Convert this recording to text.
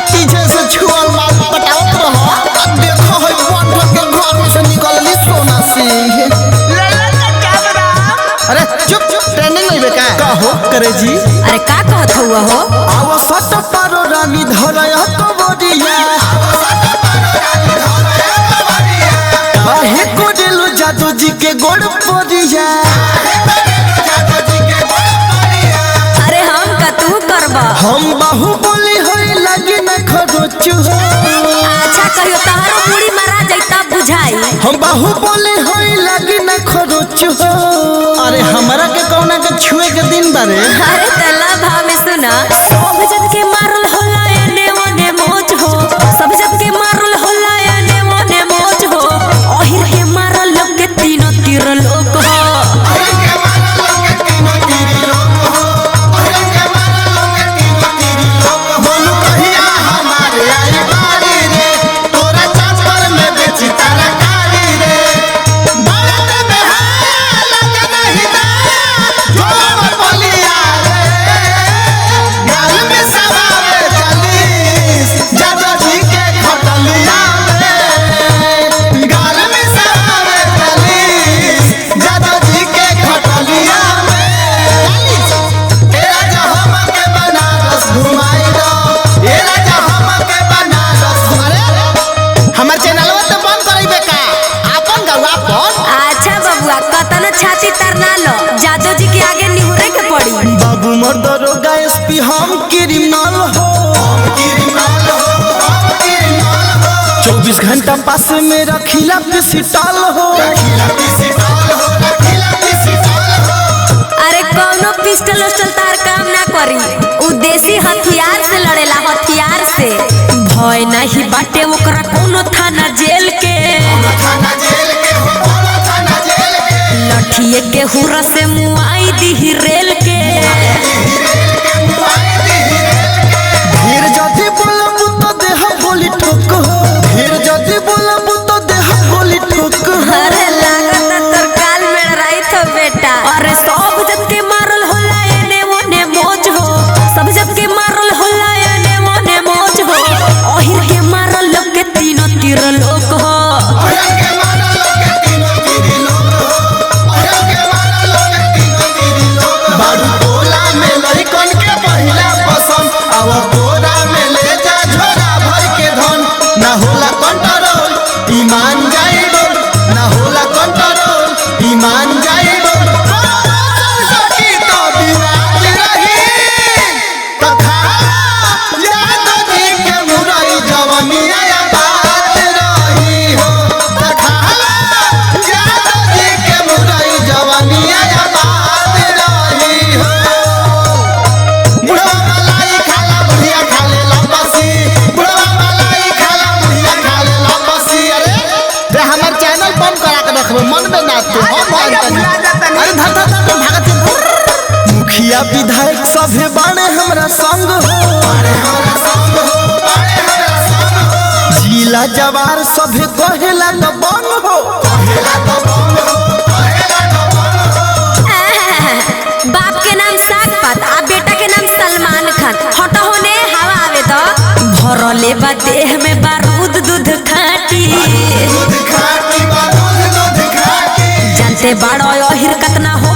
पीछे से छुअल माल पटावत रहो। देखो है बंधन के घर में से निकलली सोना सिंह। अरे चुप चुप ट्रेनिंग नहीं बेका का हो करे जी। अरे का कहत हुआ हो आवा सट पारो रानी धरय कबरिया काहे को दिलु जादू जी के गोड़ परिया। अरे हम का तू करबा हम बाहुबली होई लगी न खरोचु। अच्छा कहियो तहरो पूरी मारा जैता बुझाई। हम बाहुबली होई लगी न खरोचु। अरे हमरा के कौना के छुए के दिन बारे। अरे तला भाव में सुना सब जब के मारल होला एने ओने मोच हो। सब जब के मारल होला एने ओने मोच हो। ओहिर के मारल लोग के तीनों तीर लोग हो। बोलू कहिया हमारे आई बारी रे तोरा चापर में बेची तरकारी रे। बात में हाल नहीं दा जोर बलिया रे गाल में सवावे चलीस जादू जी के खटलिया रे। गाल में सवावे चलीस जादू जी के खटलिया रे। ए राजा हमके बनारस घुमाई दो। ए राजा हमके बनारस। अरे हमर चैनलवा तो बंद करइबे का आपन गवा पर। अच्छा बबुआ कतन छाती तरना लो जादू जी के आगे निहुरे के पड़ी। बाबू मोर दरोगा एसपी हम क्रिमिनल हो। 24 घंटा पास में रखिला पिस्टल हो। अरे कौनो पिस्टल उस्टल तार काम ना करी। उ देसी हथियार से लड़ेला हथियार से। भय नहीं बाटे ओकरा कोनो थाना जेल के। लठिए के हुरा से मुआई दी रेल के। फिर जदी बोलब तो देह बोली ठोक हो। फिर जदी बोलब तो देह बोली ठोक हो। अरे लागत तोर काल में रही तो बेटा। अरे सब जब के मारल होला एने ओने मोज हो। सब जब के मारल होला एने ओने मोज हो। ओहिर के मारल लोग के तीनों तीर लोग हो। बारू टोला में लइकन के पहिला पसंद आव बोरा में ले जा झोरा भर के धन। ना होला कंट्रोल ईमान जाई डोल। ना होला कंट्रोल ईमान जाई डोल। सकी तो विराज रही तथा जादू जी के मुरई जवनिया बात रही हो। तथा जादू जी के मुरई जवनिया बात रही हो। बुढ़वा मलाई खाला बुढ़िया खाले लपसी। बुढ़वा मलाई खाला बुढ़िया खाले लपसी। अरे रे हमर चैनल बंद करा के रखबो मन में ना तो हम अरे धर धर धर भागत। मुखिया विधायक सभे बाणे हमरा संग हो। जिला जवार सभे कहेला तो बन हो। बाप के नाम साग पात आ बेटा के नाम सलमान खान। हटो होने हवा आवे तो भरले बा देह में बारूद दूध खाटी। जानते बाड़ो ओहिर कतना हो